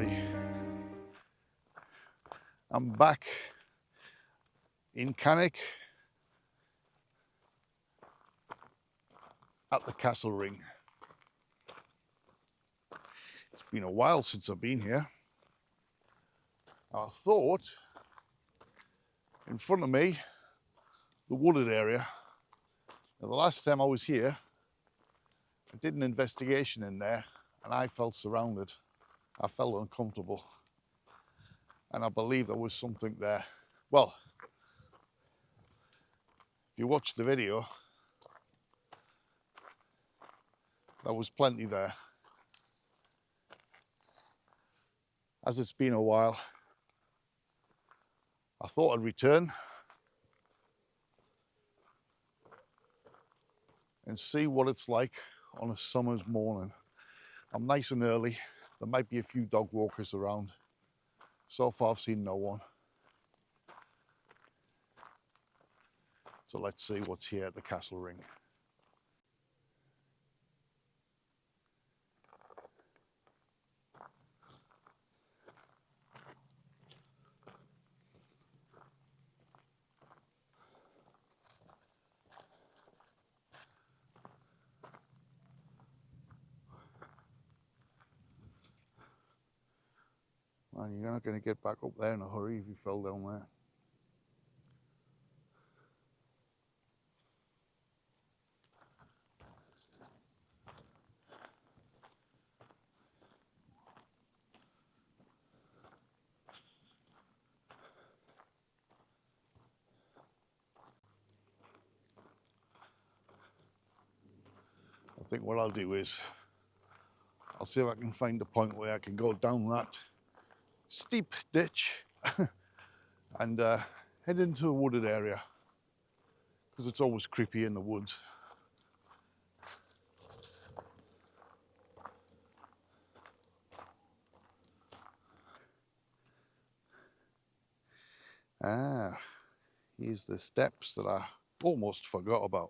everybody. I'm back in Cannock at the Castle Ring. It's been a while since I've been here. I thought in front of me, the wooded area. Now, the last time I was here, I did an investigation in there and I felt surrounded. I felt uncomfortable. And I believe there was something there. Well, if you watch the video, there was plenty there. As it's been a while, I thought I'd return and see what it's like on a summer's morning. I'm nice and early. There might be a few dog walkers around. So far I've seen no one. So let's see what's here at the Castle Ring. Man, you're not going to get back up there in a hurry if you fell down there. I think what I'll do is, I'll see if I can find a point where I can go down that steep ditch and head into a wooded area, because it's always creepy in the woods. Ah, here's the steps that I almost forgot about.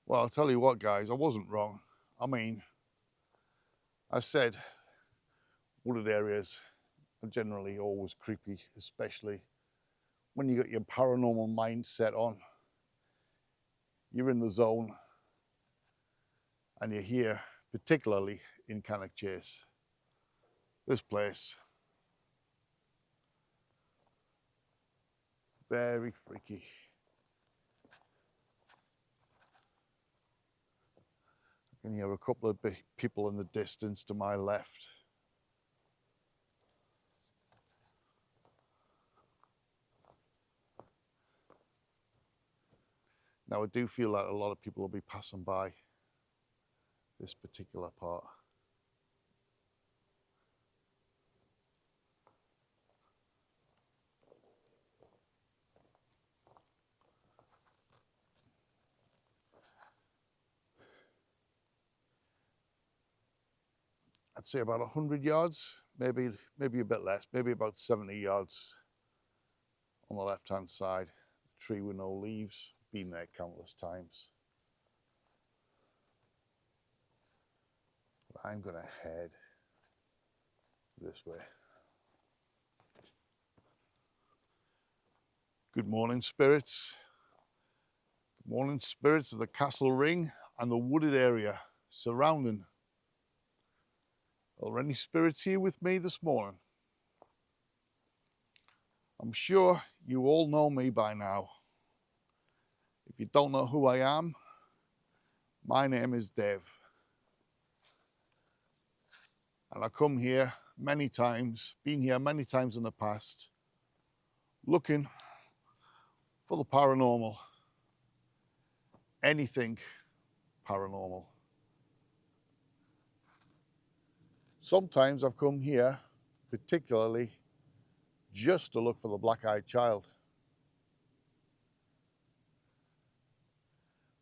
Well, I'll tell you what, guys, I wasn't wrong. I mean, I said wooded areas are generally always creepy, especially when you got your paranormal mindset on. You're in the zone and you're here, particularly in Cannock Chase. This place, very freaky. I can hear a couple of people in the distance to my left. Now I do feel like a lot of people will be passing by this particular part. I'd say about 100 yards, maybe a bit less, maybe about 70 yards on the left-hand side. The tree with no leaves, been there countless times. But I'm gonna head this way. Good morning, spirits. Good morning, spirits of the Castle Ring and the wooded area surrounding. Are there any spirits here with me this morning? I'm sure you all know me by now. If you don't know who I am, my name is Dave. And I come here many times, been here many times in the past, looking for the paranormal. Anything paranormal. Sometimes I've come here particularly just to look for the black-eyed child.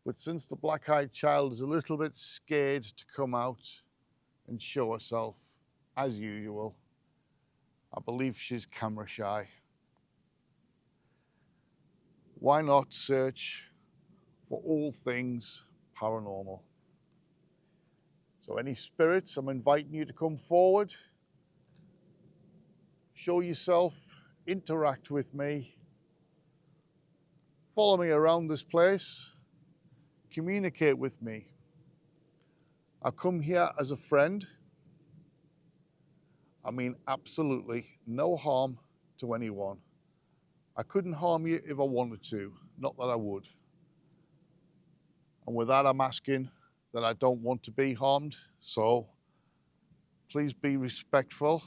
But since the black-eyed child is a little bit scared to come out and show herself, as usual, I believe she's camera shy. Why not search for all things paranormal? So any spirits, I'm inviting you to come forward, show yourself, interact with me, follow me around this place, communicate with me. I come here as a friend. I mean absolutely no harm to anyone. I couldn't harm you if I wanted to, not that I would. And with that, I'm asking that I don't want to be harmed, so please be respectful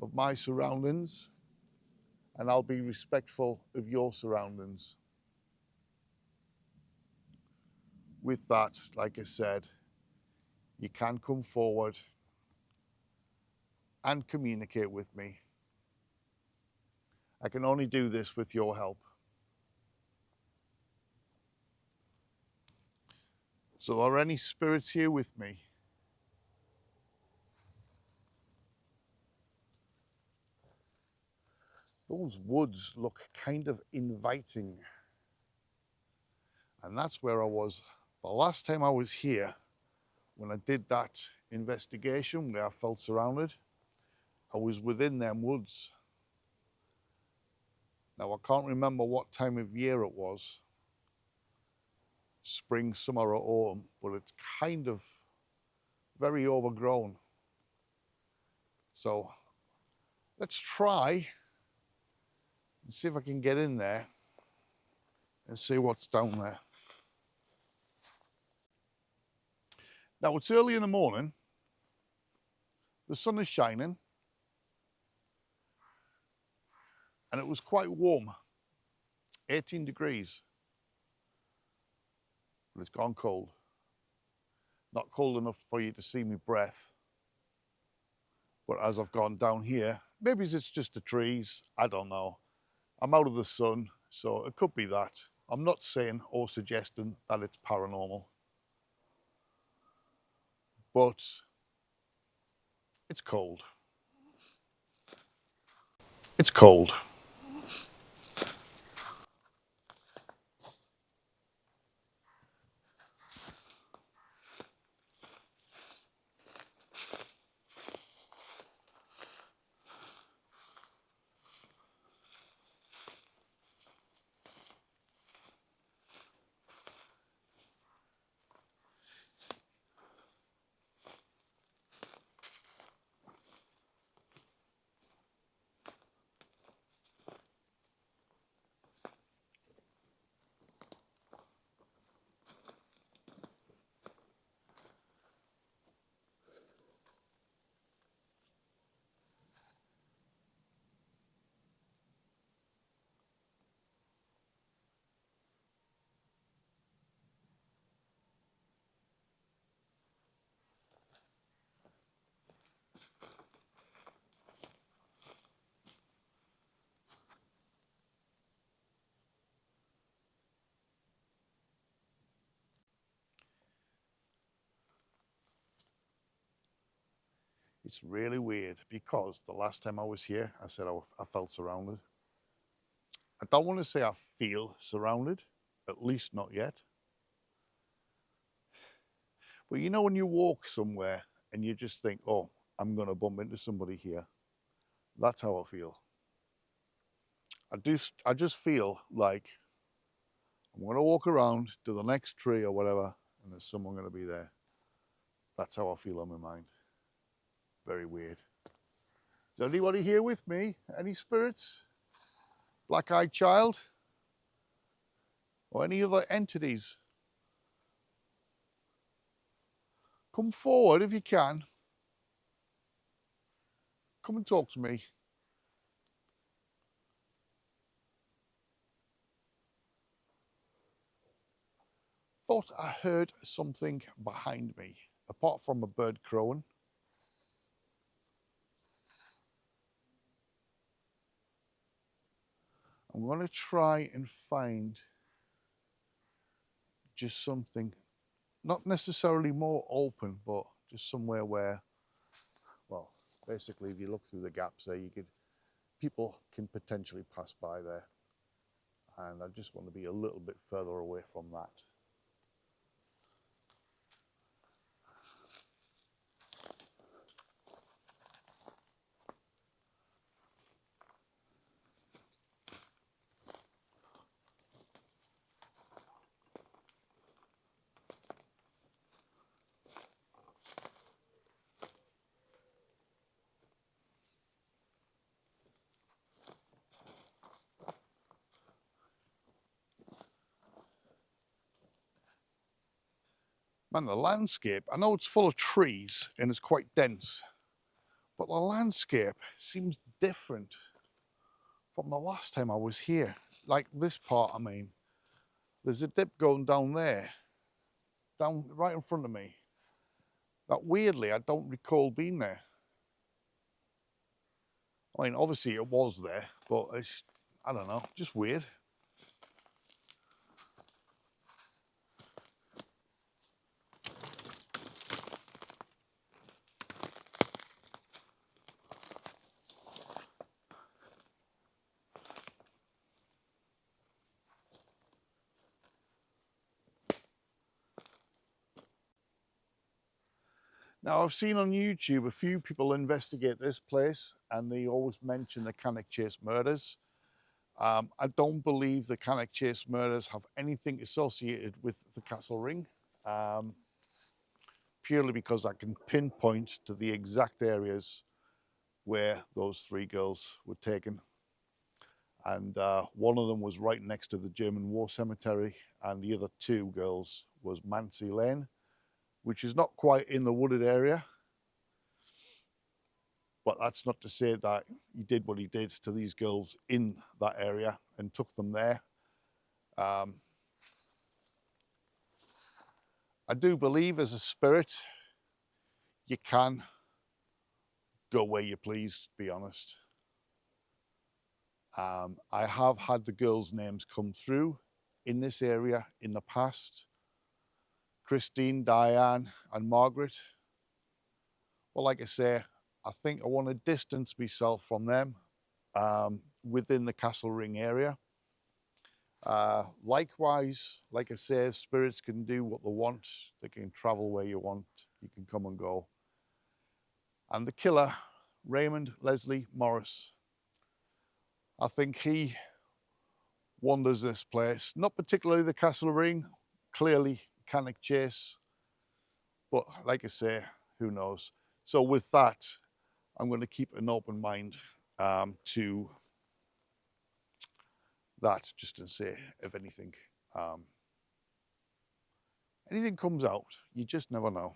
of my surroundings, and I'll be respectful of your surroundings. With that, like I said, you can come forward and communicate with me. I can only do this with your help. So are any spirits here with me? Those woods look kind of inviting. And that's where I was the last time I was here, when I did that investigation where I felt surrounded. I was within them woods. Now I can't remember what time of year it was, spring, summer or autumn, but it's kind of very overgrown. So let's try and see if I can get in there and see what's down there. Now it's early in the morning, the sun is shining, and it was quite warm, 18 degrees, but it's gone cold. Not cold enough for you to see me breath, but as I've gone down here, maybe it's just the trees, I don't know. I'm out of the sun, so it could be that. I'm not saying or suggesting that it's paranormal, but it's cold. It's cold. It's really weird because the last time I was here, I said I felt surrounded. I don't want to say I feel surrounded, at least not yet. But you know when you walk somewhere and you just think, oh, I'm going to bump into somebody here. That's how I feel. I just feel like I'm going to walk around to the next tree or whatever, and there's someone going to be there. That's how I feel on my mind. Very weird. Is anybody here with me? Any spirits? black-eyed child, or any other entities, come forward if you can. Come and talk to me. Thought I heard something behind me, apart from a bird crowing. I'm going to try and find just something, not necessarily more open, but just somewhere where, well, basically if you look through the gaps there, people can potentially pass by there. And I just want to be a little bit further away from that. Man, the landscape, I know it's full of trees and it's quite dense, but the landscape seems different from the last time I was here. Like this part, I mean, there's a dip going down there, down right in front of me. That weirdly, I don't recall being there. I mean, obviously it was there, but it's, I don't know, just weird. Now, I've seen on YouTube a few people investigate this place and they always mention the Cannock Chase murders. I don't believe the Cannock Chase murders have anything associated with the Castle Ring, purely because I can pinpoint to the exact areas where those 3 girls were taken. And one of them was right next to the German War Cemetery, and the other 2 girls was Mancy Lane, which is not quite in the wooded area. But that's not to say that he did what he did to these girls in that area and took them there. I do believe as a spirit, you can go where you please, to be honest. I have had the girls' names come through in this area in the past. Christine, Diane and Margaret. Well, like I say, I think I want to distance myself from them within the Castle Ring area. Likewise, like I say, spirits can do what they want. They can travel where you want. You can come and go. And the killer, Raymond Leslie Morris, I think he wanders this place. Not particularly the Castle Ring, clearly Cannock Chase. But like I say, who knows? So with that, I'm going to keep an open mind to that, just to say if anything comes out. You just never know.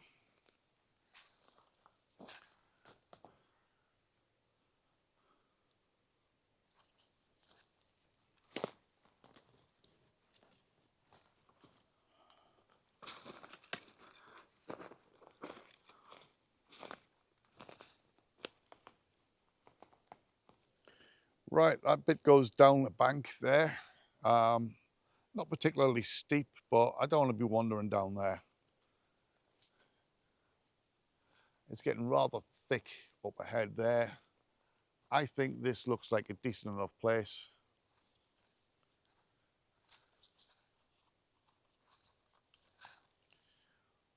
Right, that bit goes down the bank there. Not particularly steep, but I don't want to be wandering down there. It's getting rather thick up ahead there. I think this looks like a decent enough place.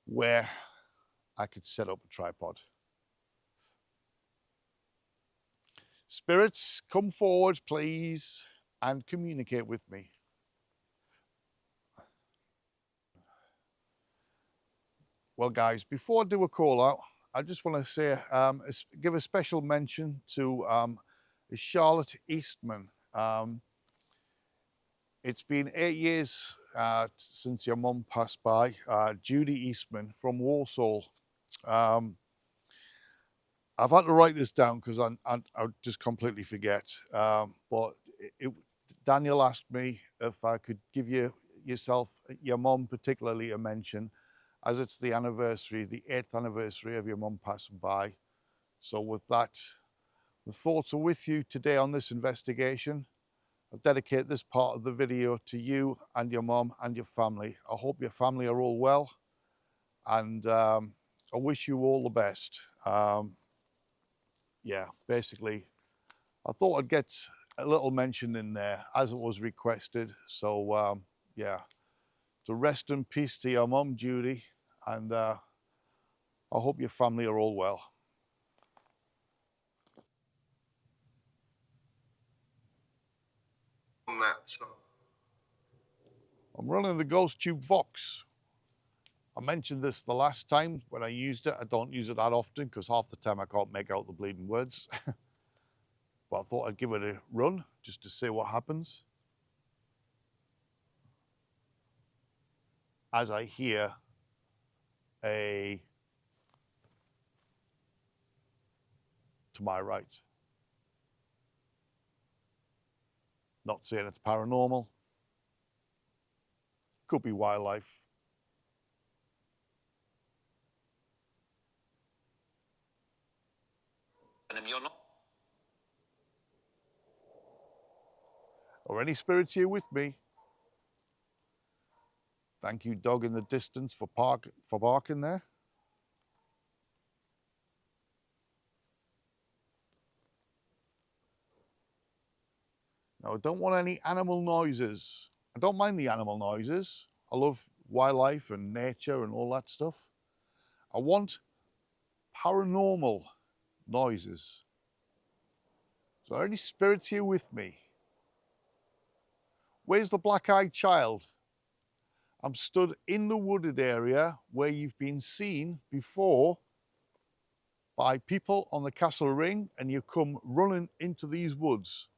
Where I could set up a tripod. Spirits, come forward, please, and communicate with me. Well, guys, before I do a call out, I just want to say, give a special mention to Charlotte Eastman. It's been 8 years since your mum passed by, Judy Eastman from Warsaw. I've had to write this down because I just completely forget. But Daniel asked me if I could give your mum particularly, a mention, as it's the anniversary, the 8th anniversary of your mum passing by. So with that, the thoughts are with you today on this investigation. I'll dedicate this part of the video to you and your mum and your family. I hope your family are all well, and I wish you all the best. Yeah, basically, I thought I'd get a little mention in there as it was requested. So yeah, so rest in peace to your mum, Judy, and I hope your family are all well. On that, so I'm running the Ghost Tube Vox. I mentioned this the last time when I used it. I don't use it that often because half the time I can't make out the bleeding words. But I thought I'd give it a run just to see what happens as I hear a to my right. Not saying it's paranormal. Could be wildlife. and you're not. Or any spirits here with me. Thank you, dog in the distance, for barking there. Now, I don't want any animal noises. I don't mind the animal noises. I love wildlife and nature and all that stuff. I want paranormal noises. So, are any spirits here with me? Where's the black-eyed child? I'm stood in the wooded area where you've been seen before by people on the castle ring, and you come running into these woods.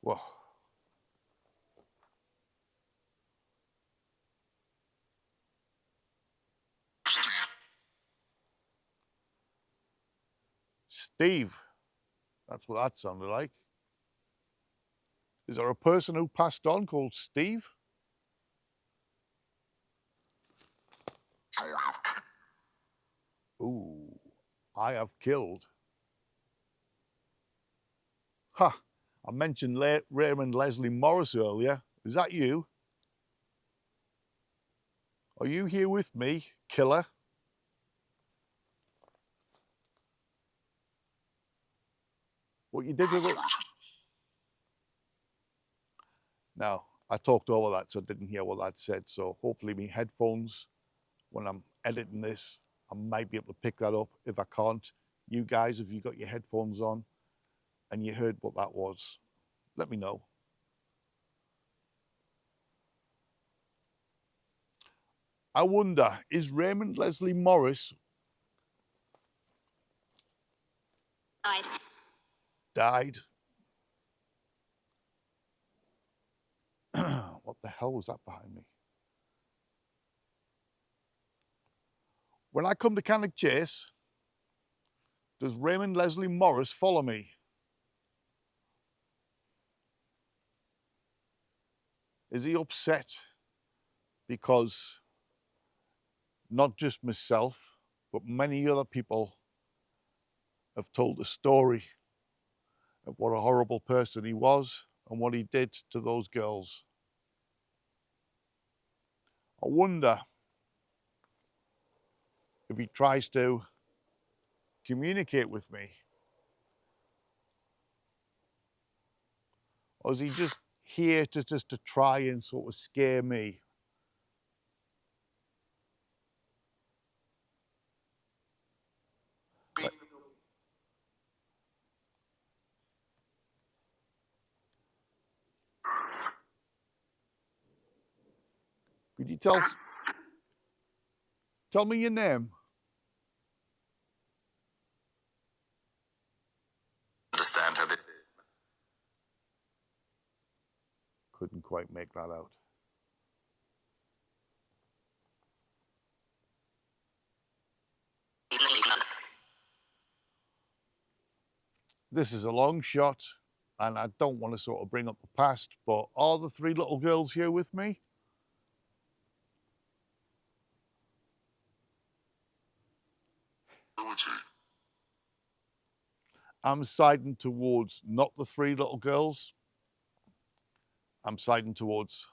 Whoa. Steve, that's what that sounded like. Is there a person who passed on called Steve? Ooh, I have killed. Ha! I mentioned Raymond Leslie Morris earlier. Is that you? Are you here with me, killer? What you did with it? No, I talked over that, so I didn't hear what that said. So hopefully my headphones, when I'm editing this, I might be able to pick that up. If I can't, you guys, if you got your headphones on and you heard what that was, let me know. I wonder, is Raymond Leslie Morris died? What the hell was that behind me? When I come to Cannock Chase, does Raymond Leslie Morris follow me? Is he upset because not just myself, but many other people have told the story of what a horrible person he was and what he did to those girls? I wonder if he tries to communicate with me, or is he just here to try and sort of scare me? Could you tell me your name? Understand how this is. Couldn't quite make that out. This is a long shot, and I don't want to sort of bring up the past, but are the three little girls here with me? I'm siding towards not the three little girls. I'm siding towards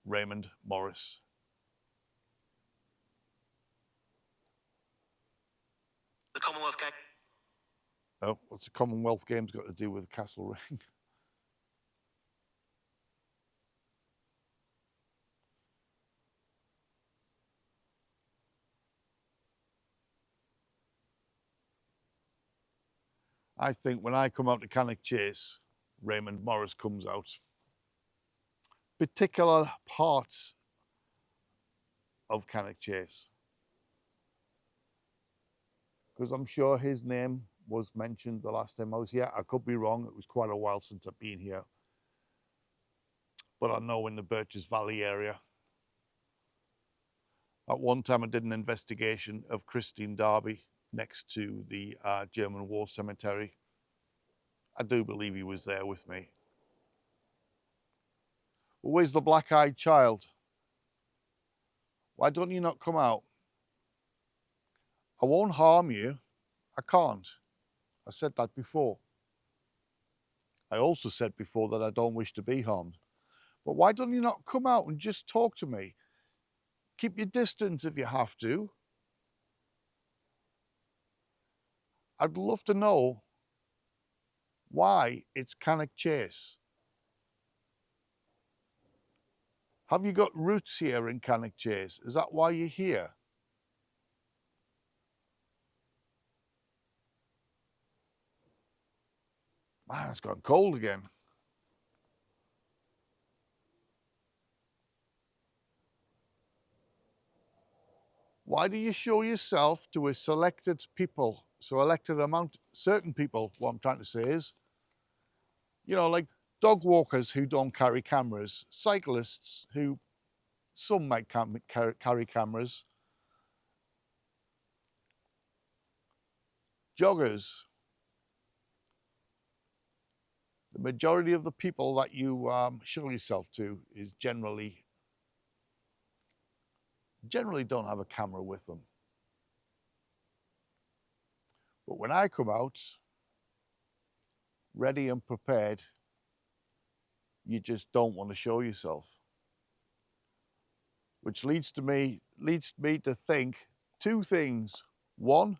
Raymond Morris. The Commonwealth Game. Oh, what's the Commonwealth Games got to do with the Castle Ring? I think when I come out to Cannock Chase, Raymond Morris comes out. Particular parts of Cannock Chase. Because I'm sure his name was mentioned the last time I was here. I could be wrong. It was quite a while since I've been here. But I know in the Birches Valley area. At one time I did an investigation of Christine Darby next to the German War Cemetery. I do believe he was there with me. Well, where's the black-eyed child? Why don't you not come out? I won't harm you. I can't. I said that before. I also said before that I don't wish to be harmed. But why don't you not come out and just talk to me? Keep your distance if you have to. I'd love to know why it's Cannock Chase. Have you got roots here in Cannock Chase? Is that why you're here? Man, it's gone cold again. Why do you show yourself to a selected people, certain people, what I'm trying to say is, you know, like dog walkers who don't carry cameras, cyclists who some might carry cameras, joggers. The majority of the people that you show yourself to is generally don't have a camera with them. But when I come out, ready and prepared, you just don't want to show yourself. Which leads me to think two things. One,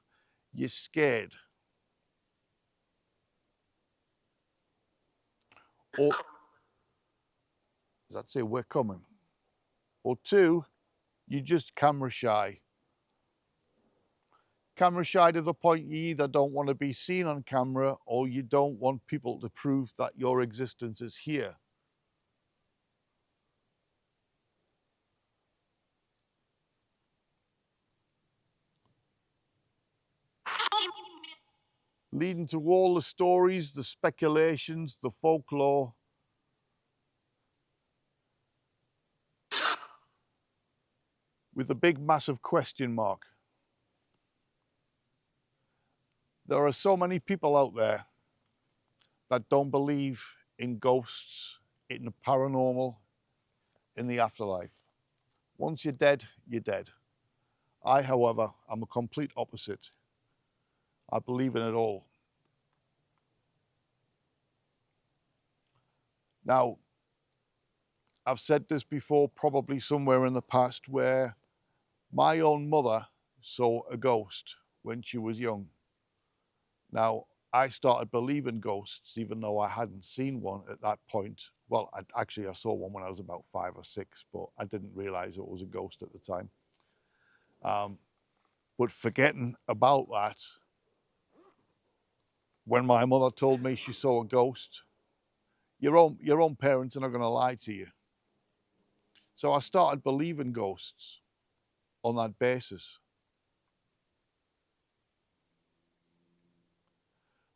you're scared. Or, does that say we're coming? Or two, you're just camera shy. Camera shy to the point you either don't want to be seen on camera or you don't want people to prove that your existence is here. Leading to all the stories, the speculations, the folklore. With a big, massive question mark. There are so many people out there that don't believe in ghosts, in the paranormal, in the afterlife. Once you're dead, you're dead. I, however, am a complete opposite. I believe in it all. Now, I've said this before, probably somewhere in the past, where my own mother saw a ghost when she was young. Now, I started believing ghosts, even though I hadn't seen one at that point. Well, I saw one when I was about 5 or 6, but I didn't realize it was a ghost at the time. But forgetting about that, when my mother told me she saw a ghost, your own parents are not going to lie to you. So I started believing ghosts on that basis.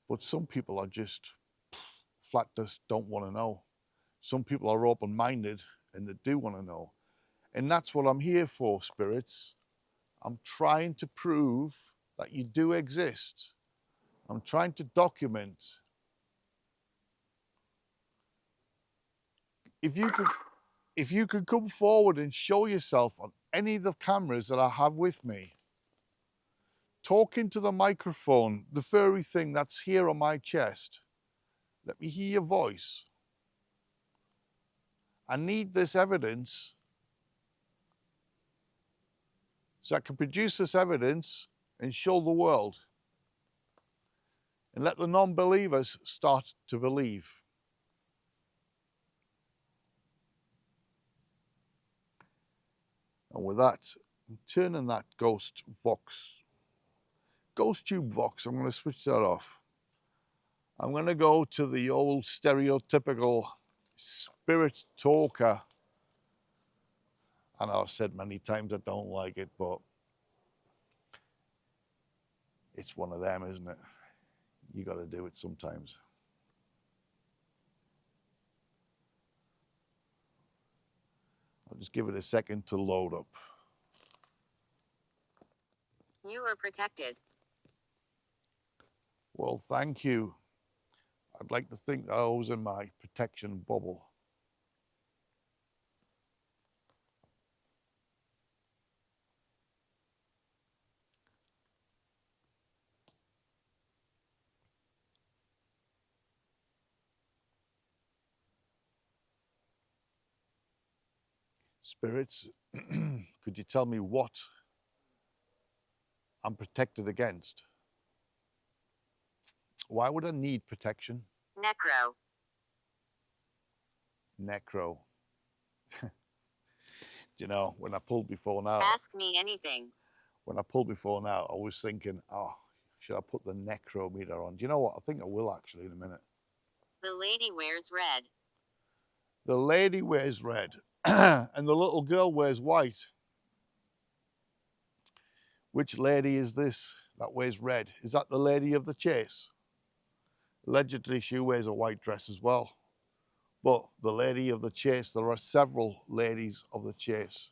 But some people are just flat just don't want to know. Some people are open-minded and they do want to know. And that's what I'm here for, spirits. I'm trying to prove that you do exist. I'm trying to document. If you could come forward and show yourself on any of the cameras that I have with me, talk into the microphone, the furry thing that's here on my chest, let me hear your voice. I need this evidence so I can produce this evidence and show the world and let the non-believers start to believe. And with that, I'm turning that ghost tube vox, I'm going to switch that off. I'm going to go to the old stereotypical spirit talker. I know I've said many times I don't like it, but it's one of them, isn't it? You got to do it sometimes. I'll just give it a second to load up. You are protected. Well, thank you. I'd like to think that I was in my protection bubble. Spirits, could you tell me what I'm protected against? Why would I need protection? Necro. Necro. You know, when I pulled before now, Ask me anything. when I pulled before now, I was thinking, oh, should I put the necro meter on? Do you know what? I think I will actually in a minute. The lady wears red. The lady wears red and the little girl wears white. Which lady is this that wears red? Is that the lady of the chase? Allegedly, she wears a white dress as well. But the lady of the chase, there are several ladies of the chase.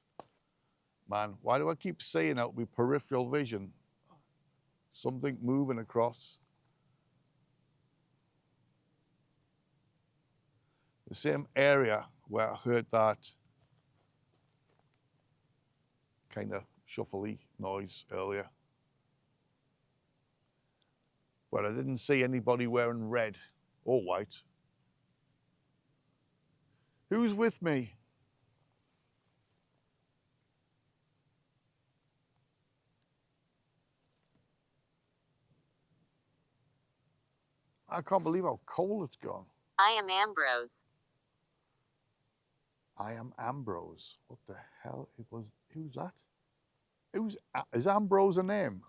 Man, why do I keep saying that with peripheral vision? Something moving across. The same area where I heard that kind of shuffly noise earlier. But I didn't see anybody wearing red or white. Who's with me? I can't believe how cold it's gone. I am Ambrose. I am Ambrose. What the hell? Who's that? Is Ambrose a name?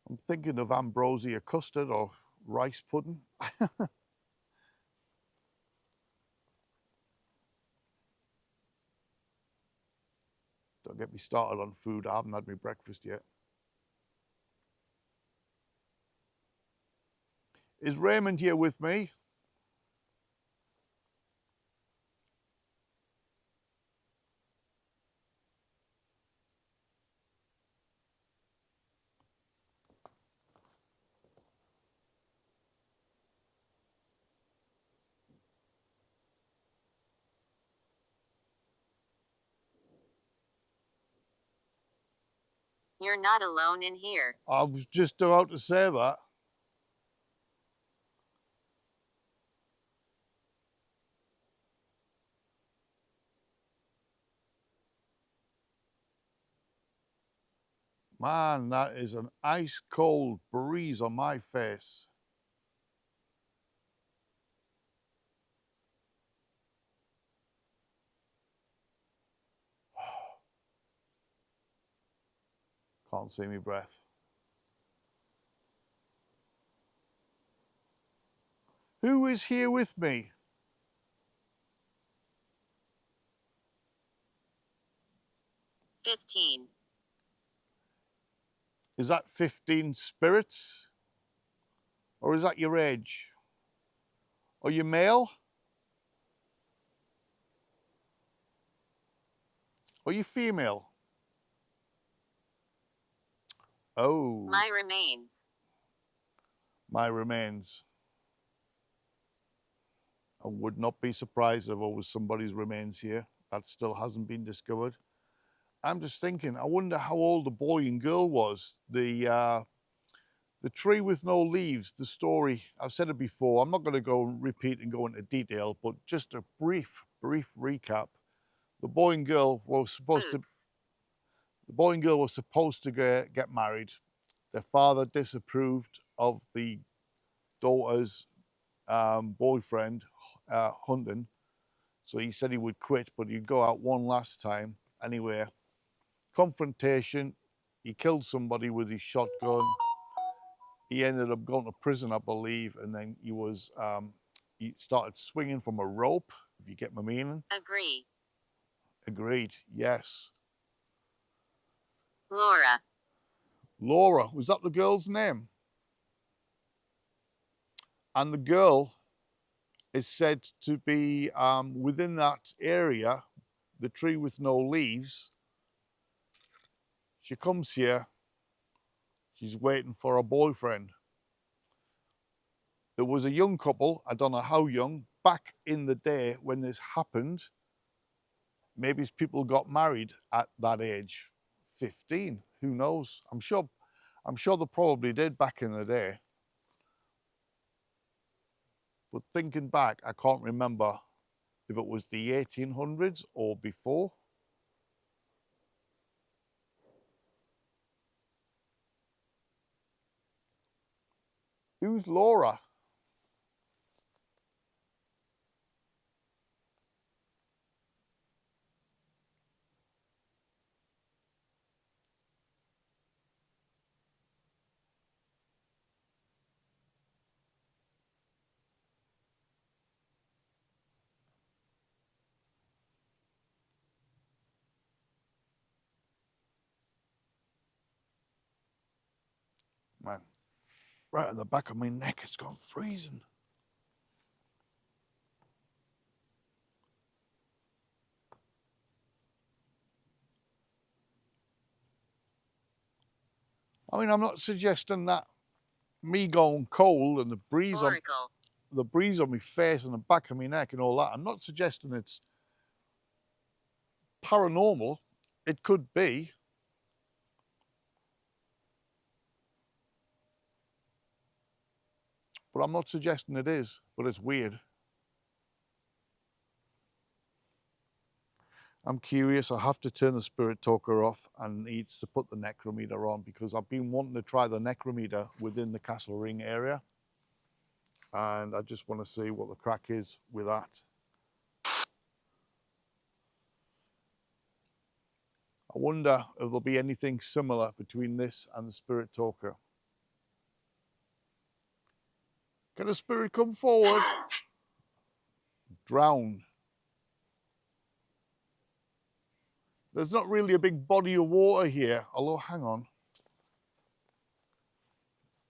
I'm thinking of ambrosia custard or rice pudding. Don't get me started on food. I haven't had my breakfast yet. Is Raymond here with me? You're not alone in here. I was just about to say that. Man, that is an ice cold breeze on my face. Can't see me breath. Who is here with me? $15. Is that 15 spirits? Or is that your age? Are you male? Are you female? Oh, My remains. my remains. I would not be surprised if there was somebody's remains here. That still hasn't been discovered. I'm just thinking, I wonder how old the boy and girl was. The tree with no leaves, the story, I've said it before, I'm not going to go and repeat and go into detail, but just a brief recap. The boy and girl were supposed to Boots. The boy and girl were supposed to get married. Their father disapproved of the daughter's boyfriend hunting, so he said he would quit, but he'd go out one last time. Anyway, confrontation. He killed somebody with his shotgun. He ended up going to prison, I believe, and then he started swinging from a rope. If you get my meaning. Agree. Agreed. Yes. Laura. Laura, was that the girl's name? And the girl is said to be within that area, the tree with no leaves. She comes here. She's waiting for a boyfriend. There was a young couple, I don't know how young, back in the day when this happened. Maybe people got married at that age, 15. Who knows? I'm sure they probably did back in the day. But thinking back, I can't remember if it was the 1800s or before. Who's Laura? Man, right at the back of my neck, it's gone freezing. I mean, I'm not suggesting that me going cold and the breeze on my face and the back of my neck and all that. I'm not suggesting it's paranormal. It could be. But I'm not suggesting it is, but it's weird. I'm curious. I have to turn the spirit talker off and needs to put the necrometer on because I've been wanting to try the necrometer within the Castle Ring area. And I just want to see what the crack is with that. I wonder if there'll be anything similar between this and the spirit talker. Can a spirit come forward? Drown. There's not really a big body of water here, although hang on.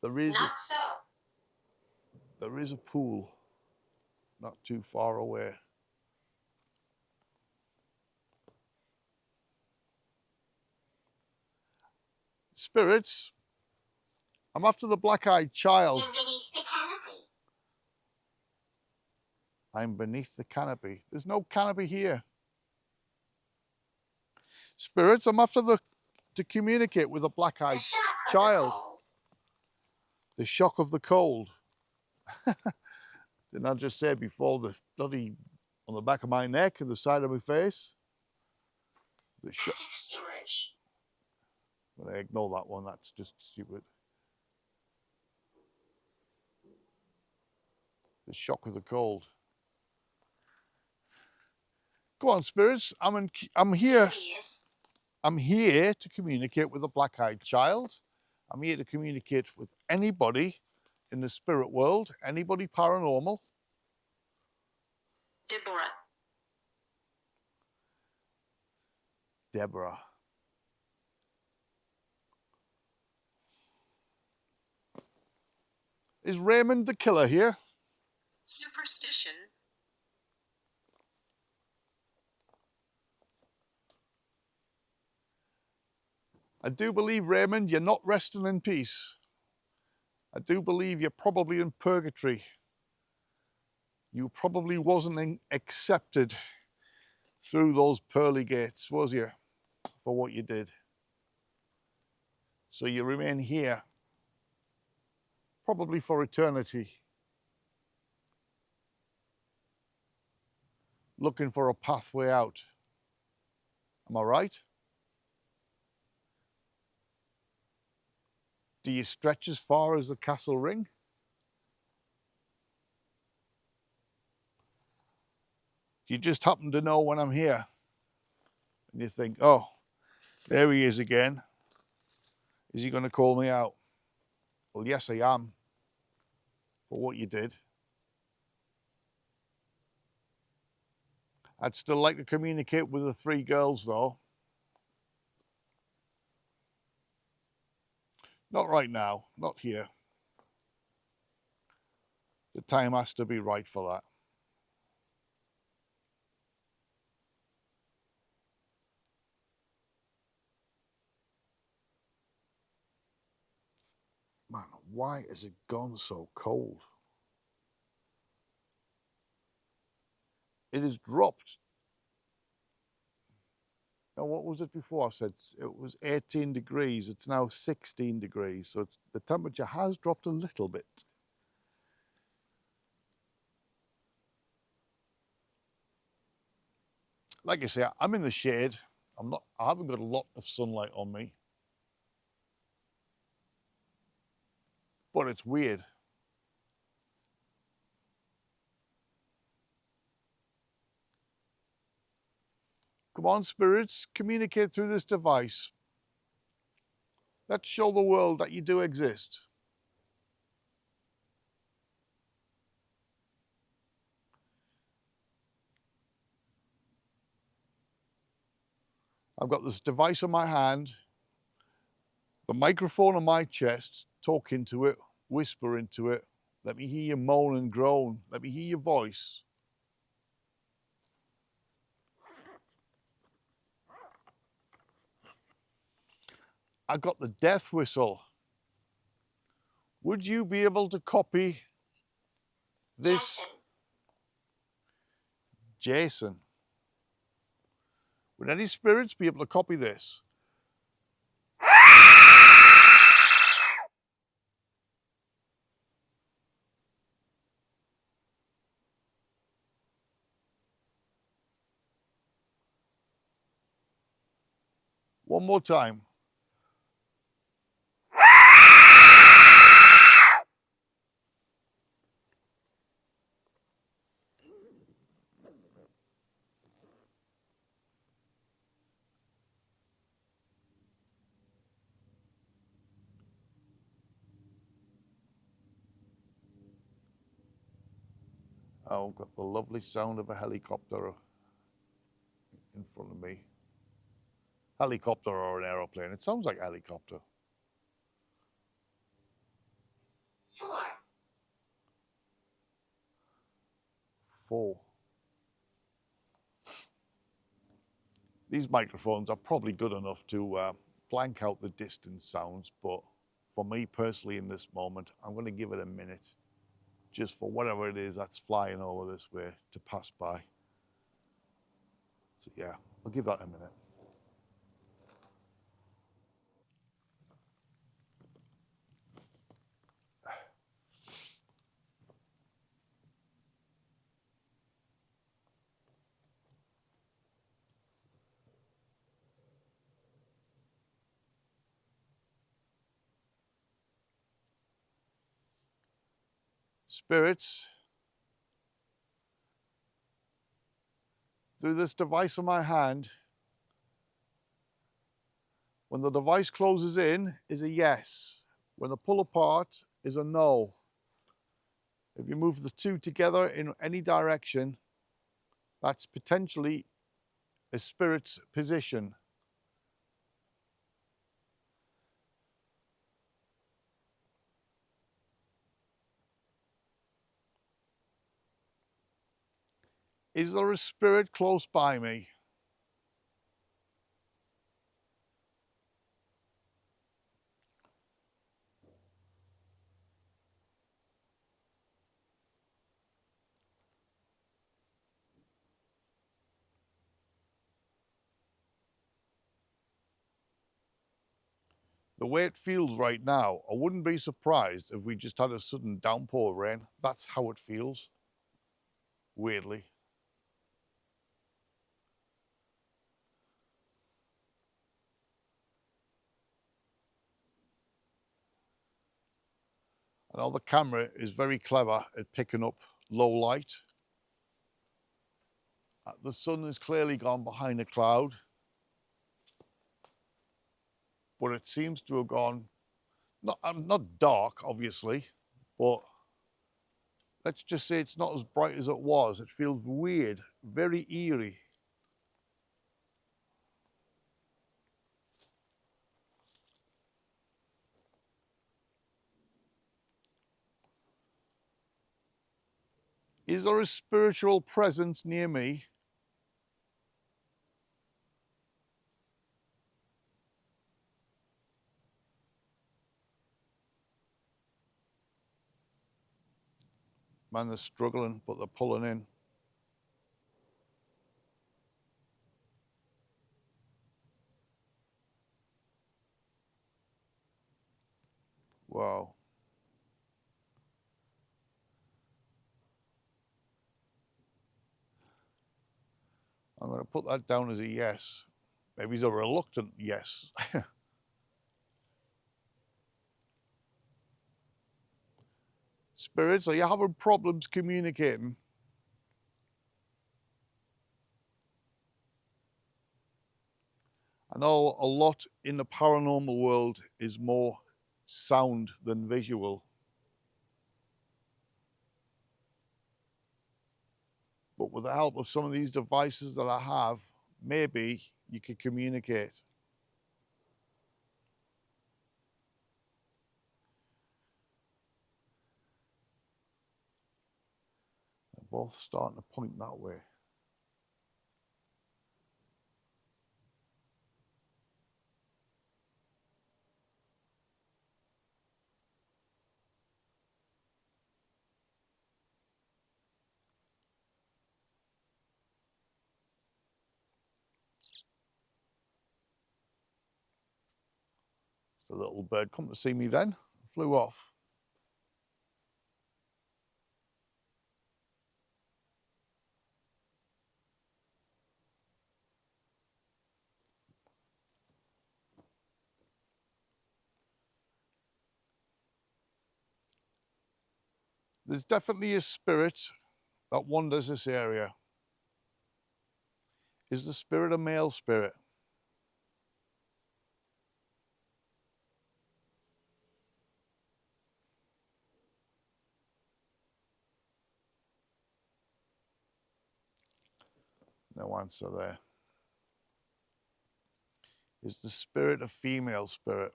There is a pool not too far away. Spirits, I'm after the black-eyed child. You're beneath the canopy. I'm beneath the canopy. There's no canopy here. Spirits, I'm after to communicate with a black-eyed child. The shock of the cold. Didn't I just say before the bloody on the back of my neck and the side of my face? The shock. Storage. But I ignore that one. That's just stupid. The shock of the cold. Go on, spirits. I'm here. I'm here to communicate with a black-eyed child. I'm here to communicate with anybody in the spirit world? Anybody paranormal? Deborah. Deborah. Is Raymond the killer here? Superstition. I do believe, Raymond, you're not resting in peace. I do believe you're probably in purgatory. You probably wasn't accepted through those pearly gates, was you, for what you did? So you remain here, probably for eternity, looking for a pathway out. Am I right? Do you stretch as far as the castle ring? Do you just happen to know when I'm here? And you think, oh, there he is again. Is he going to call me out? Well, yes, I am, for what you did. I'd still like to communicate with the three girls, though. Not right now, not here. The time has to be right for that. Man, why has it gone so cold? It has dropped. Now, what was it before? I said it was 18 degrees. It's now 16 degrees. So the temperature has dropped a little bit. Like I say, I'm in the shade. I haven't got a lot of sunlight on me. But it's weird. Come on, spirits, communicate through this device. Let's show the world that you do exist. I've got this device in my hand, the microphone on my chest, talk into it, whisper into it. Let me hear you moan and groan. Let me hear your voice. I got the death whistle. Would you be able to copy this? Jason. Would any spirits be able to copy this? One more time. Oh, I've got the lovely sound of a helicopter in front of me. Helicopter or an aeroplane. It sounds like a helicopter. 4. 4. These microphones are probably good enough to blank out the distant sounds, but for me personally in this moment, I'm going to give it a minute just for whatever it is that's flying over this way to pass by. So yeah, I'll give that a minute. Spirits, through this device in my hand, when the device closes in is a yes. When the pull apart is a no. If you move the two together in any direction, that's potentially a spirit's position. Is there a spirit close by me? The way it feels right now, I wouldn't be surprised if we just had a sudden downpour of rain. That's how it feels, weirdly. I know the camera is very clever at picking up low light. The sun has clearly gone behind a cloud, but it seems to have gone, not dark, obviously, but let's just say it's not as bright as it was. It feels weird, very eerie. Is there a spiritual presence near me? Man, they're struggling, but they're pulling in. Wow. I'm going to put that down as a yes. Maybe it's a reluctant yes. Spirits, are you having problems communicating? I know a lot in the paranormal world is more sound than visual. But with the help of some of these devices that I have, maybe you could communicate. They're both starting to point that way. The little bird come to see me then, flew off. There's definitely a spirit that wanders this area. Is the spirit a male spirit? No answer there. Is the spirit a female spirit?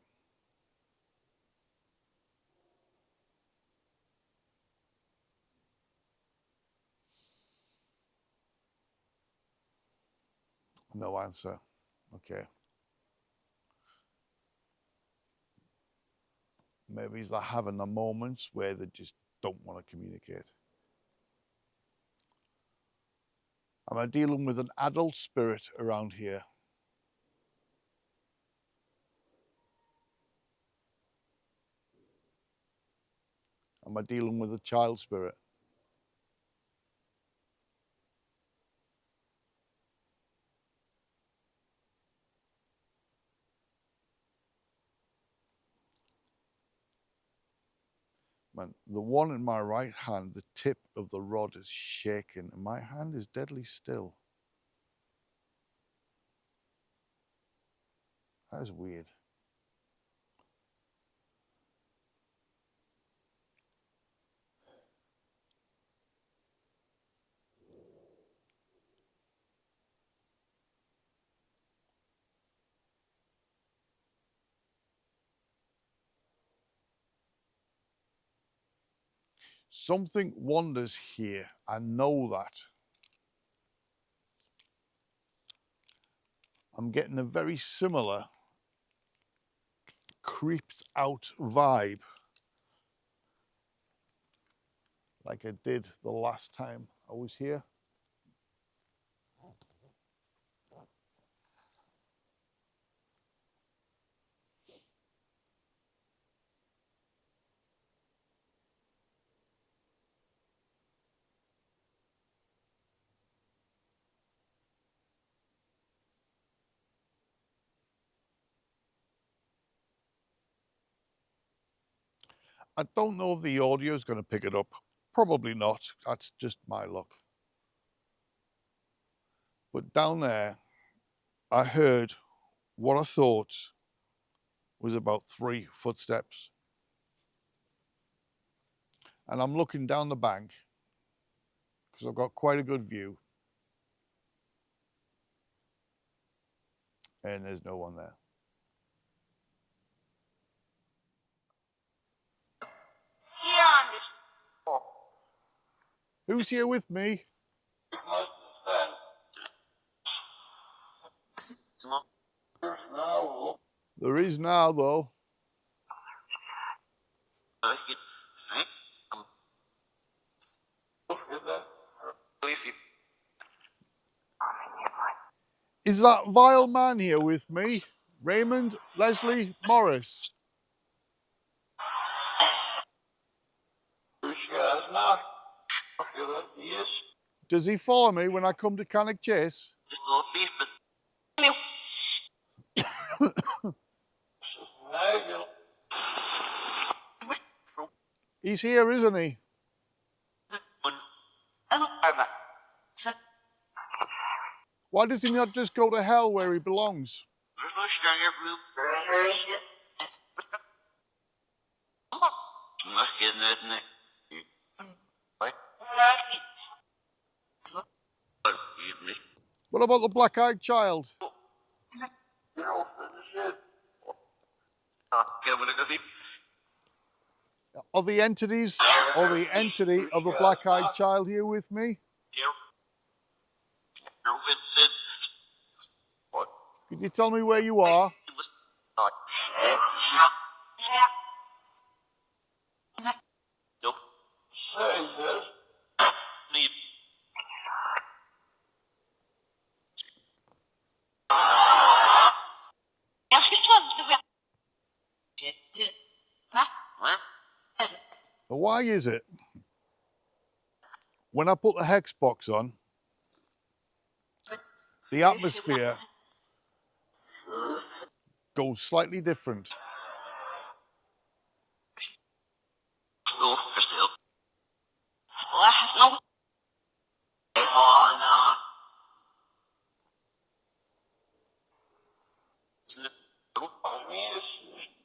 No answer. Okay. Maybe they're having the moments where they just don't want to communicate. Am I dealing with an adult spirit around here? Am I dealing with a child spirit? Man, the one in my right hand, the tip of the rod is shaking, and my hand is deadly still. That is weird. Something wanders here. I know that. I'm getting a very similar creeped out vibe like I did the last time I was here. I don't know if the audio is going to pick it up. Probably not. That's just my luck. But down there, I heard what I thought was about 3 footsteps. And I'm looking down the bank because I've got quite a good view. And there's no one there. Who's here with me? There is now, though. Is that vile man here with me? Raymond Leslie Morris. Does he follow me when I come to Cannock Chase? He's here, isn't he? Why does he not just go to hell where he belongs? What about the black-eyed child? Are the entities or the entity of the black-eyed child here with me? Could you tell me where you are? Why is it when I put the hex box on, the atmosphere goes slightly different?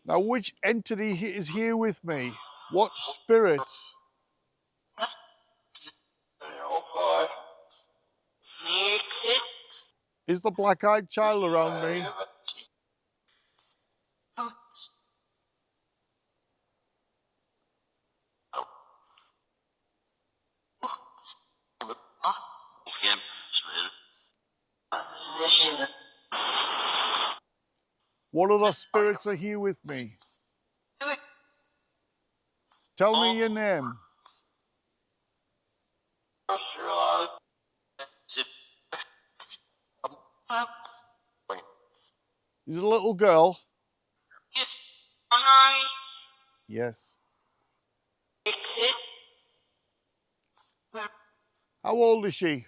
Now, which entity is here with me? What spirit? Is the black-eyed child around me? What other spirits are here with me? Tell me your name. Is it a little girl? Yes. How old is she?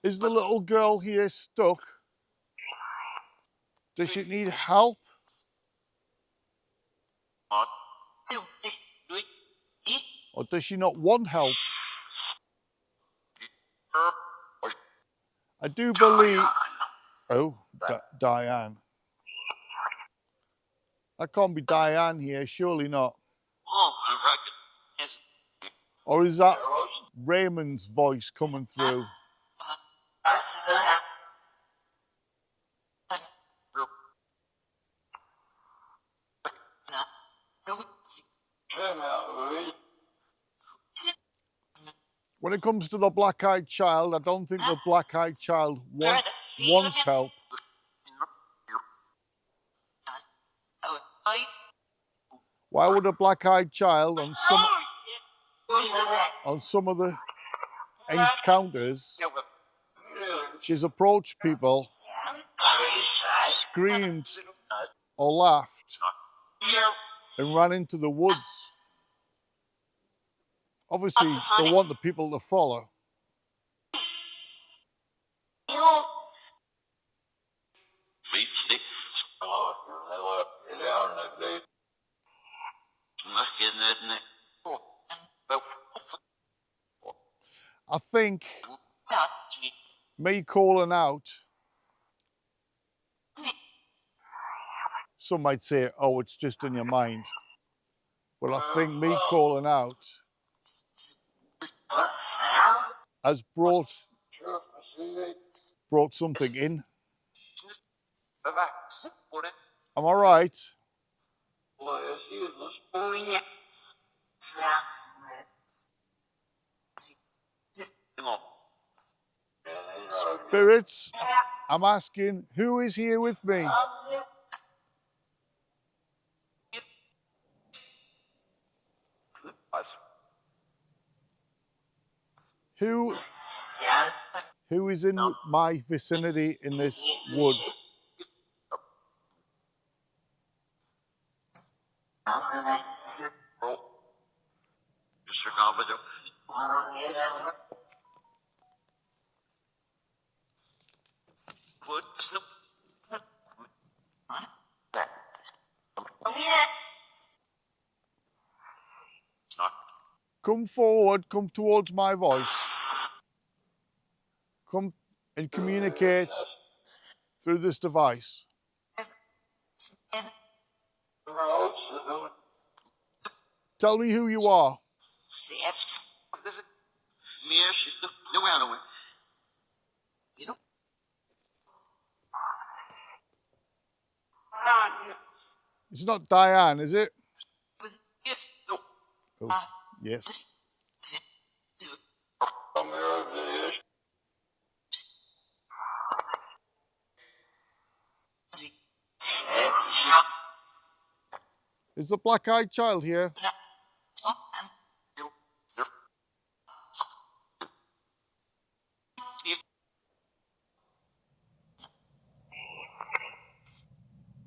Is the little girl here stuck? Does she need help? Or does she not want help? I do believe... Oh, Diane. That can't be Diane here, surely not. Oh, yes. Or is that Raymond's voice coming through? When it comes to the black-eyed child, I don't think the black-eyed child wants help. Why would a black-eyed child on some of the encounters, she's approached people, screamed or laughed, and ran into the woods. Obviously, they want the people to follow. I think me calling out, some might say, oh, it's just in your mind. But I think me calling out has brought something in. Am I right? Spirits, I'm asking, who is here with me? Who is in my vicinity in this wood? Come forward, come towards my voice. Come and communicate through this device. Tell me who you are. It's not Diane, is it? Oh, yes. Is the black-eyed child here?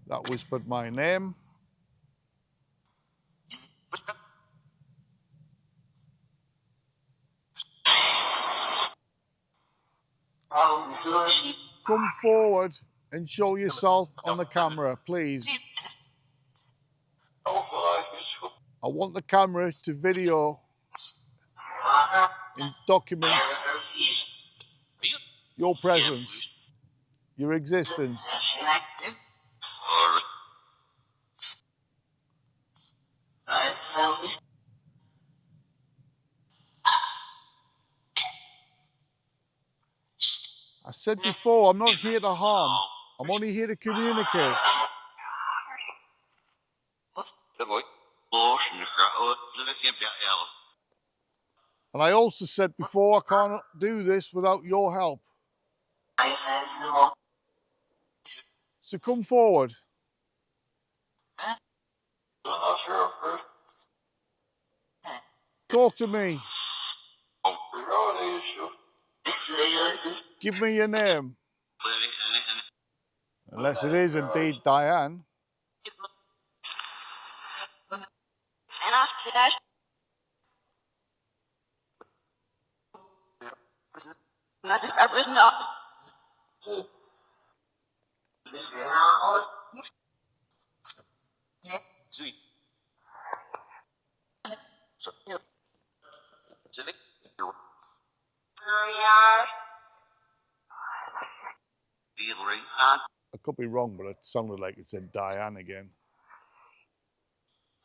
That whispered my name. Come forward and show yourself on the camera, please. I want the camera to video and document your presence, your existence. I said before, I'm not here to harm. I'm only here to communicate. And I also said before, I can't do this without your help. So come forward. Talk to me. Give me your name. Unless it is indeed Diane. I could be wrong, but it sounded like it said Diane again.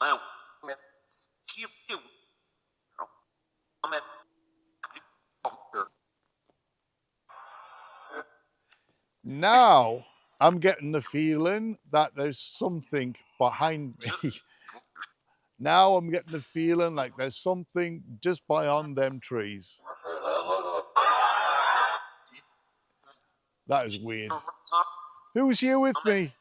Well, you. I'm at. Now I'm getting the feeling that there's something behind me. Now I'm getting the feeling like there's something just beyond them trees. That is weird. Who's here with me?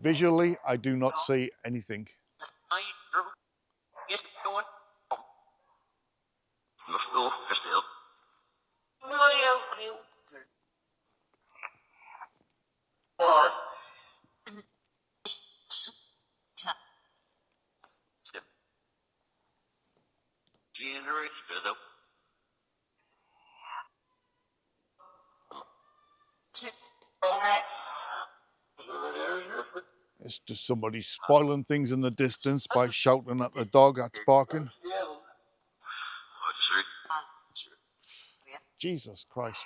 Visually, I do not see anything. It's just somebody spoiling things in the distance by shouting at the dog that's barking. Jesus Christ.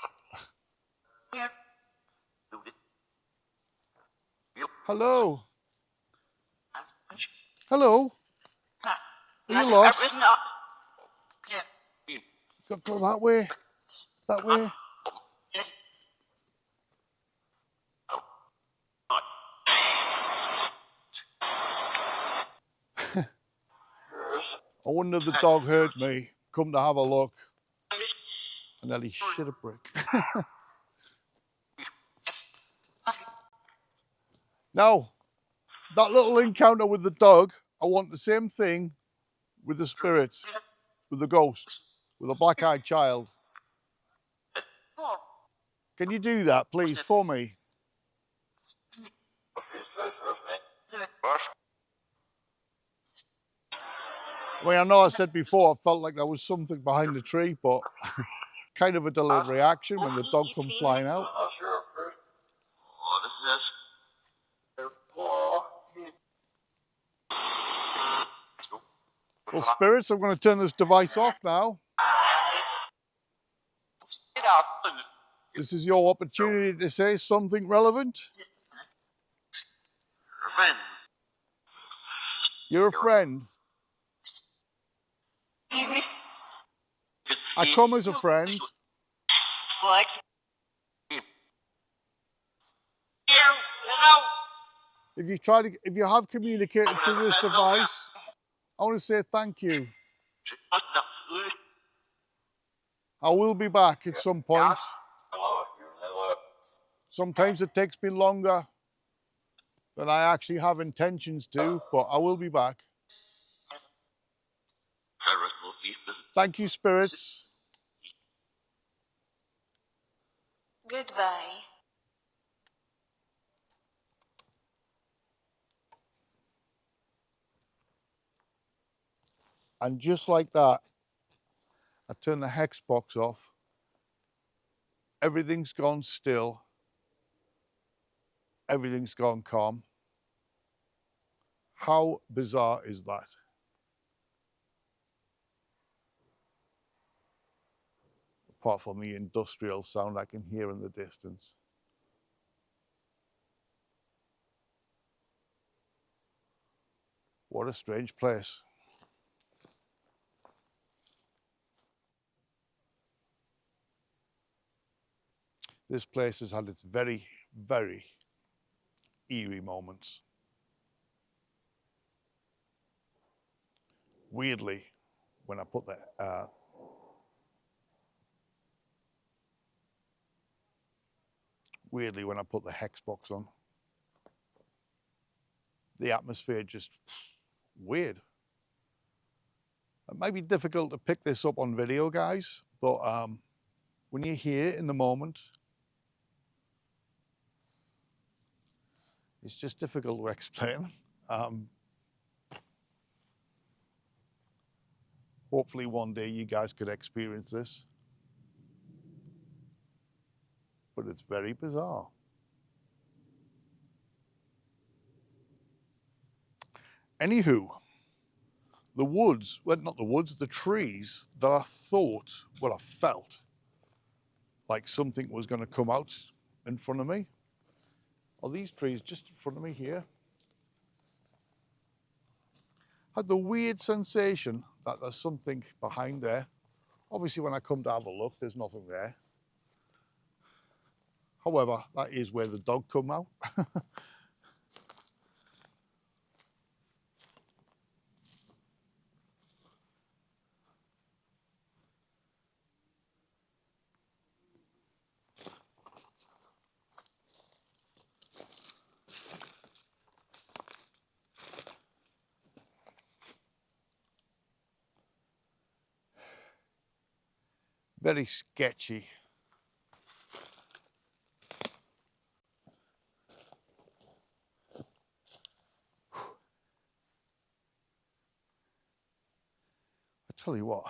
Hello. Hello. Are you lost? Go that way. That way. I wonder if the dog heard me. Come to have a look. And nearly shit a brick. Now, that little encounter with the dog, I want the same thing with the spirit, with the ghost, with the black-eyed child. Can you do that, please, for me? I mean, I know I said before I felt like there was something behind the tree, but kind of a delayed reaction when the dog comes flying out. Well, spirits, I'm going to turn this device off now. This is your opportunity to say something relevant. You're a friend. I come as a friend. If you have communicated to this device, I want to say thank you. I will be back at some point. Sometimes it takes me longer than I actually have intentions to, but I will be back. Thank you, spirits. Goodbye. And just like that, I turn the hex box off. Everything's gone still. Everything's gone calm. How bizarre is that? Apart from the industrial sound I can hear in the distance. What a strange place. This place has had its very, very eerie moments. Weirdly, when I put the hex box on, the atmosphere just weird. It might be difficult to pick this up on video, guys, but when you're here in the moment, it's just difficult to explain. Hopefully one day you guys could experience this. But it's very bizarre. Anywho, the woods, well, not the woods, the trees that I thought, well, I felt like something was going to come out in front of me. Are these trees just in front of me here? Had the weird sensation that there's something behind there. Obviously, when I come to have a look, there's nothing there. However, that is where the dog come out. Very sketchy. I tell you what,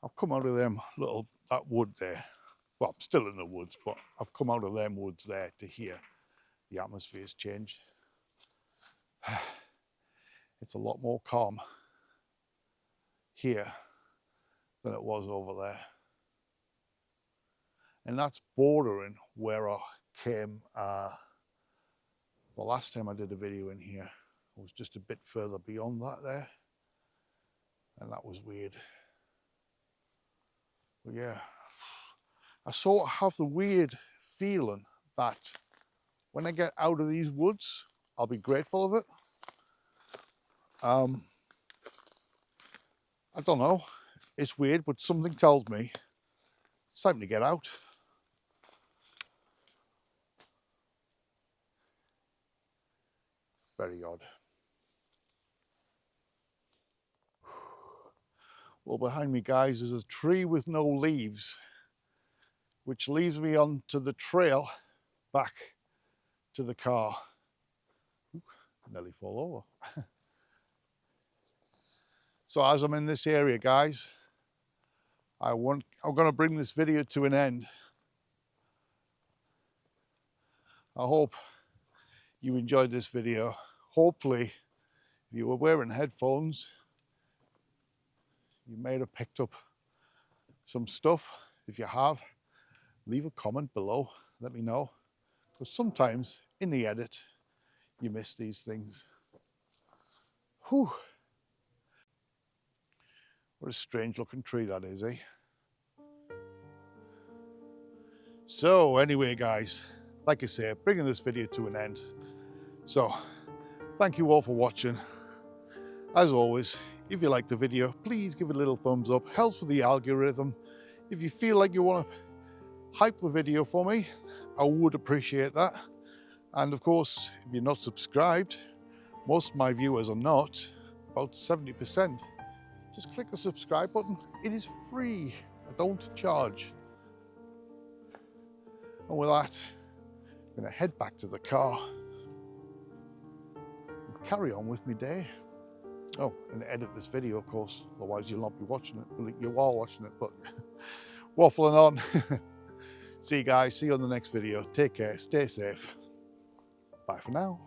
I've come out of that wood there. Well, I'm still in the woods, but I've come out of them woods there to hear the atmosphere's changed. It's a lot more calm here than it was over there. And that's bordering where I came the last time I did a video in here. I was just a bit further beyond that there. And that was weird. But yeah, I sort of have the weird feeling that when I get out of these woods, I'll be grateful of it. I don't know, it's weird, but something tells me it's time to get out. Very odd. Well, behind me, guys, is a tree with no leaves, which leaves me onto the trail back to the car. Ooh, nearly fall over. So as I'm in this area, guys, I'm going to bring this video to an end. I hope you enjoyed this video. Hopefully, if you were wearing headphones, you may have picked up some stuff. If you have, leave a comment below. Let me know. Because sometimes in the edit, you miss these things. Whew. What a strange looking tree that is, eh? So anyway, guys, like I say, bringing this video to an end. So thank you all for watching. As always, if you like the video, please give it a little thumbs up. Helps with the algorithm. If you feel like you want to hype the video for me, I would appreciate that. And of course, if you're not subscribed, most of my viewers are not, about 70%. Just click the subscribe button. It is free. I don't charge. And with that, I'm going to head back to the car and carry on with my day. Oh, and edit this video, of course. Otherwise, you'll not be watching it. Well, you are watching it, but waffling on. See you guys. See you on the next video. Take care. Stay safe. Bye for now.